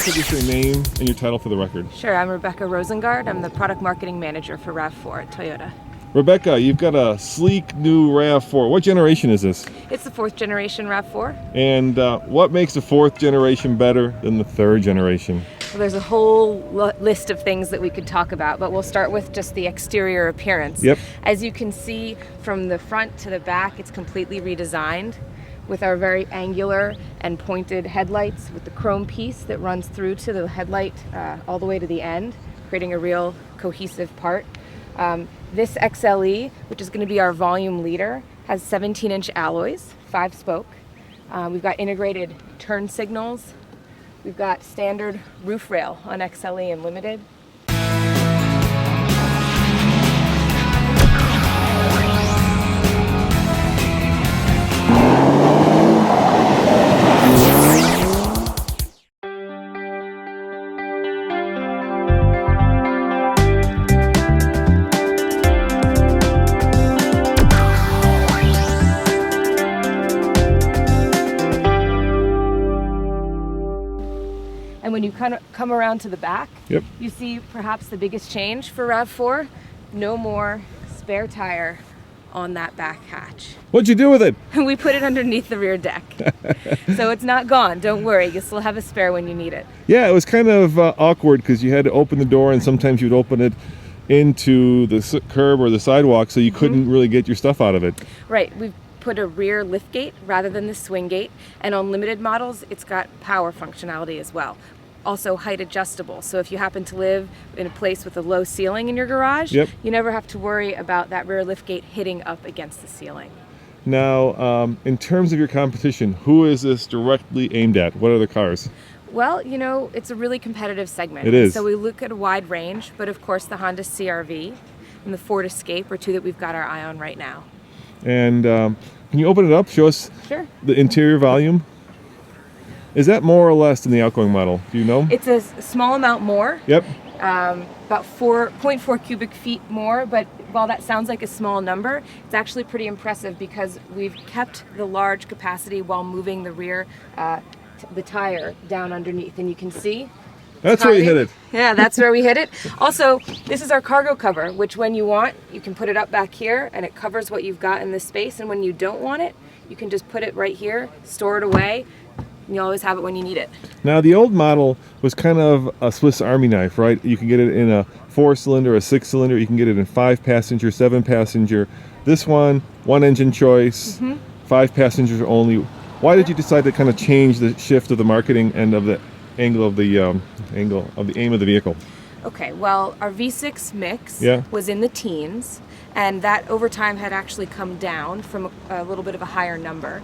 introduce your name and your title for the record? Sure, I'm Rebecca Rosengard. I'm the product marketing manager for RAV4 at Toyota. Rebecca, you've got a sleek new RAV4. What generation is this? It's the 4th generation RAV4. And what makes the 4th generation better than the 3rd generation? Well, there's a whole list of things that we could talk about, but we'll start with just the exterior appearance. Yep. As you can see from the front to the back, it's completely redesigned with our very angular and pointed headlights with the chrome piece that runs through to the headlight all the way to the end, creating a real cohesive part. This XLE, which is going to be our volume leader, has 17-inch alloys, 5-spoke. We've got integrated turn signals. We've got standard roof rail on XLE and Limited. And when you kind of come around to the back, Yep. you see perhaps the biggest change for RAV4. No more spare tire on that back hatch. What'd you do with it? We put it underneath the rear deck. So it's not gone, don't worry. You still have a spare when you need it. Yeah, it was kind of awkward because you had to open the door and sometimes you'd open it into the curb or the sidewalk, so you couldn't really get your stuff out of it. Right, we've put a rear lift gate rather than the swing gate, and on Limited models, it's got power functionality as well. Also height adjustable, so if you happen to live in a place with a low ceiling in your garage, Yep. you never have to worry about that rear lift gate hitting up against the ceiling. Now, in terms of your competition, who is this directly aimed at? What other cars? Well, you know, it's a really competitive segment. It is. So we look at a wide range, but of course the Honda CR-V and the Ford Escape are two that we've got our eye on right now. And can you open it up? Show us Sure. the interior volume. Is that more or less than the outgoing model? Do you know? It's a small amount more. Yep. About 4.4 cubic feet more, but while that sounds like a small number, it's actually pretty impressive because we've kept the large capacity while moving the rear, the tire down underneath, and you can see. That's where you hit it. Yeah, that's where we hit it. Also, this is our cargo cover, which when you want, you can put it up back here and it covers what you've got in this space, and when you don't want it, you can just put it right here, store it away. You always have it when you need it. Now, the old model was kind of a Swiss Army knife, right? You can get it in a 4-cylinder, a 6-cylinder. You can get it in 5-passenger, 7-passenger. This one engine choice, 5 passengers only. Why did you decide to kind of change the shift of the marketing and of the angle of the aim of the vehicle? Okay, well, our V6 mix Yeah. was in the teens, and that over time had actually come down from a little bit of a higher number.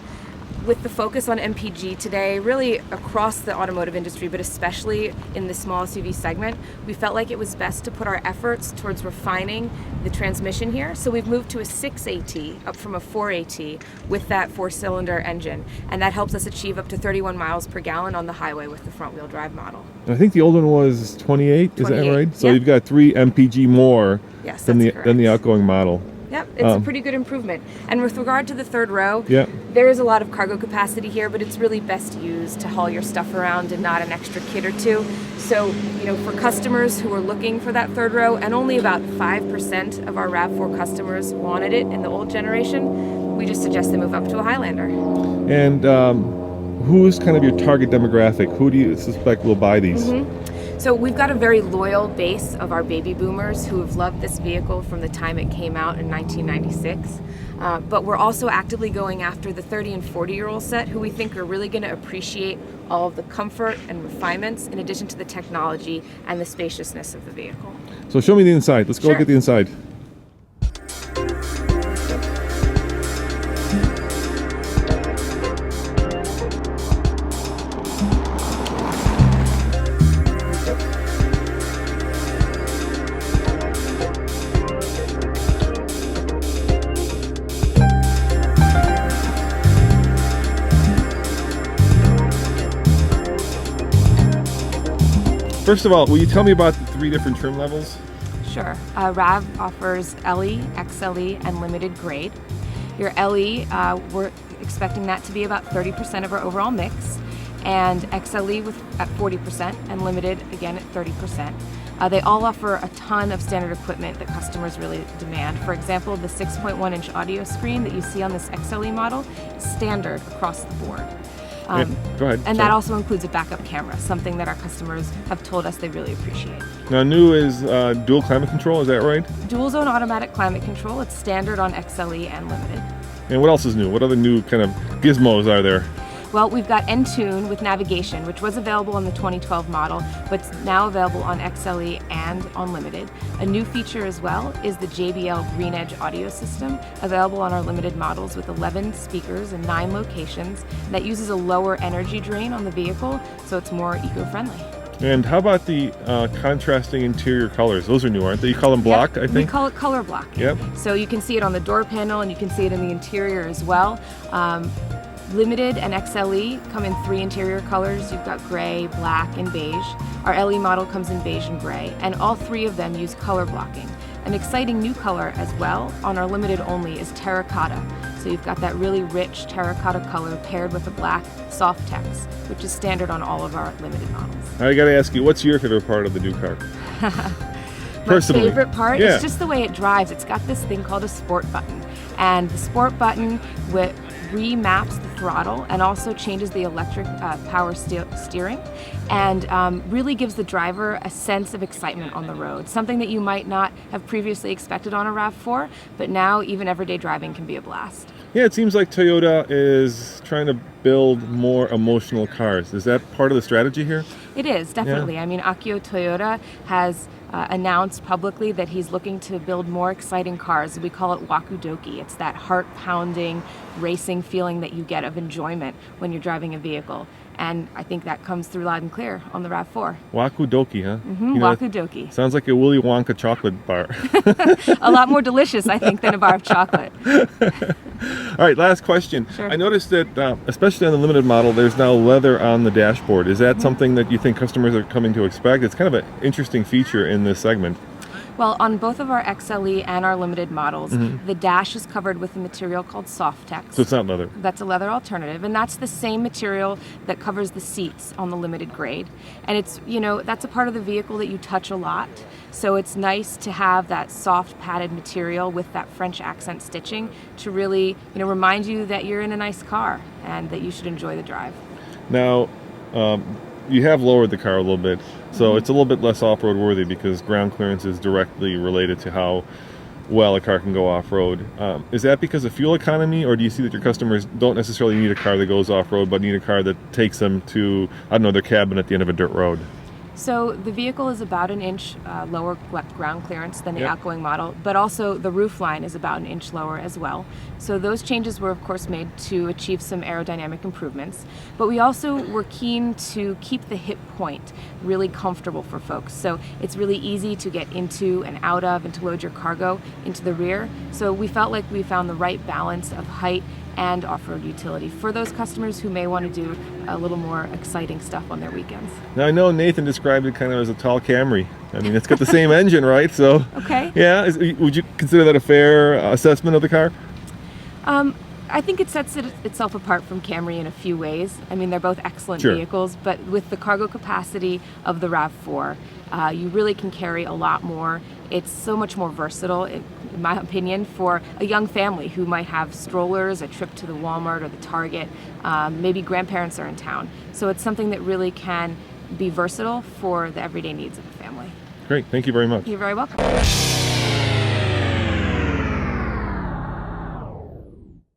With the focus on MPG today, really across the automotive industry, but especially in the small SUV segment, we felt like it was best to put our efforts towards refining the transmission here. So we've moved to a 6AT up from a 4AT with that 4-cylinder engine, and that helps us achieve up to 31 miles per gallon on the highway with the front-wheel drive model. I think the old one was 28, is that 28, right? So yep. you've got 3 MPG more Yes, than that's the correct. outgoing model. Yep, it's a pretty good improvement. And with regard to the third row, Yep. there is a lot of cargo capacity here, but it's really best used to haul your stuff around and not an extra kid or two. So, you know, for customers who are looking for that third row, and only about 5% of our RAV4 customers wanted it in the old generation, we just suggest they move up to a Highlander. And who's kind of your target demographic? Who do you suspect will buy these? So we've got a very loyal base of our baby boomers who have loved this vehicle from the time it came out in 1996. But we're also actively going after the 30 and 40-year-old set who we think are really going to appreciate all of the comfort and refinements in addition to the technology and the spaciousness of the vehicle. So show me the inside. Let's go look Sure. at the inside. First of all, will you tell me about the 3 different trim levels? Sure. RAV offers LE, XLE, and limited grade. Your LE, we're expecting that to be about 30% of our overall mix. and XLE at 40%, and Limited again at 30%. They all offer a ton of standard equipment that customers really demand. For example, the 6.1-inch audio screen that you see on this XLE model is standard across the board. Go ahead. And that also includes a backup camera, something that our customers have told us they really appreciate. Now, new is dual climate control, is that right? Dual zone automatic climate control, it's standard on XLE and Limited. And what else is new? What other new kind of gizmos are there? Well, we've got N-Tune with navigation, which was available on the 2012 model, but it's now available on XLE and on Limited. A new feature as well is the JBL Green Edge audio system, available on our Limited models with 11 speakers in 9 locations. That uses a lower energy drain on the vehicle, so it's more eco-friendly. And how about the contrasting interior colors? Those are new, aren't they? You call them block, Yep, I think? We call it color block. Yep. So you can see it on the door panel and you can see it in the interior as well. Limited and XLE come in 3 interior colors. You've got gray, black, and beige. Our LE model comes in beige and gray, and all 3 of them use color blocking. An exciting new color as well on our Limited only is terracotta. So you've got that really rich terracotta color paired with a black soft text, which is standard on all of our Limited models. I gotta ask you, what's your favorite part of the new car? My favorite part Yeah. is just the way it drives. It's got this thing called a sport button, and the sport button remaps the throttle and also changes the electric power steering, and really gives the driver a sense of excitement on the road, something that you might not have previously expected on a RAV4, but now even everyday driving can be a blast. Yeah, it seems like Toyota is trying to build more emotional cars. Is that part of the strategy here? It is, definitely. I mean, Akio Toyota has announced publicly that he's looking to build more exciting cars. We call it wakudoki. It's that heart-pounding racing feeling that you get of enjoyment when you're driving a vehicle. And I think that comes through loud and clear on the RAV4. Wakudoki, huh? Mm-hmm, wakudoki. Sounds like a Willy Wonka chocolate bar. A lot more delicious, I think, than a bar of chocolate. All right, last question. Sure. I noticed that, especially on the Limited model, there's now leather on the dashboard. Is that something that you think customers are coming to expect? It's kind of an interesting feature in this segment. Well, on both of our XLE and our Limited models, the dash is covered with a material called Softex. So it's not leather. That's a leather alternative, and that's the same material that covers the seats on the Limited grade. And it's, that's a part of the vehicle that you touch a lot. So it's nice to have that soft padded material with that French accent stitching to really, remind you that you're in a nice car and that you should enjoy the drive. Now, you have lowered the car a little bit, so it's a little bit less off-road worthy because ground clearance is directly related to how well a car can go off-road. Is that because of fuel economy, or do you see that your customers don't necessarily need a car that goes off-road, but need a car that takes them to, their cabin at the end of a dirt road? So the vehicle is about an inch lower ground clearance than the outgoing model, but also the roof line is about an inch lower as well. So those changes were of course made to achieve some aerodynamic improvements, but we also were keen to keep the hip point really comfortable for folks. So it's really easy to get into and out of and to load your cargo into the rear. So we felt like we found the right balance of height and off-road utility for those customers who may want to do a little more exciting stuff on their weekends. Now I know Nathan described it kind of as a tall Camry. I mean, it's got the same engine, right? So okay. Yeah, would you consider that a fair assessment of the car? I think it sets itself apart from Camry in a few ways. I mean, they're both excellent vehicles, but with the cargo capacity of the RAV4, you really can carry a lot more. It's so much more versatile, in my opinion, for a young family who might have strollers, a trip to the Walmart or the Target, maybe grandparents are in town. So it's something that really can be versatile for the everyday needs of a family. Great, thank you very much. You're very welcome.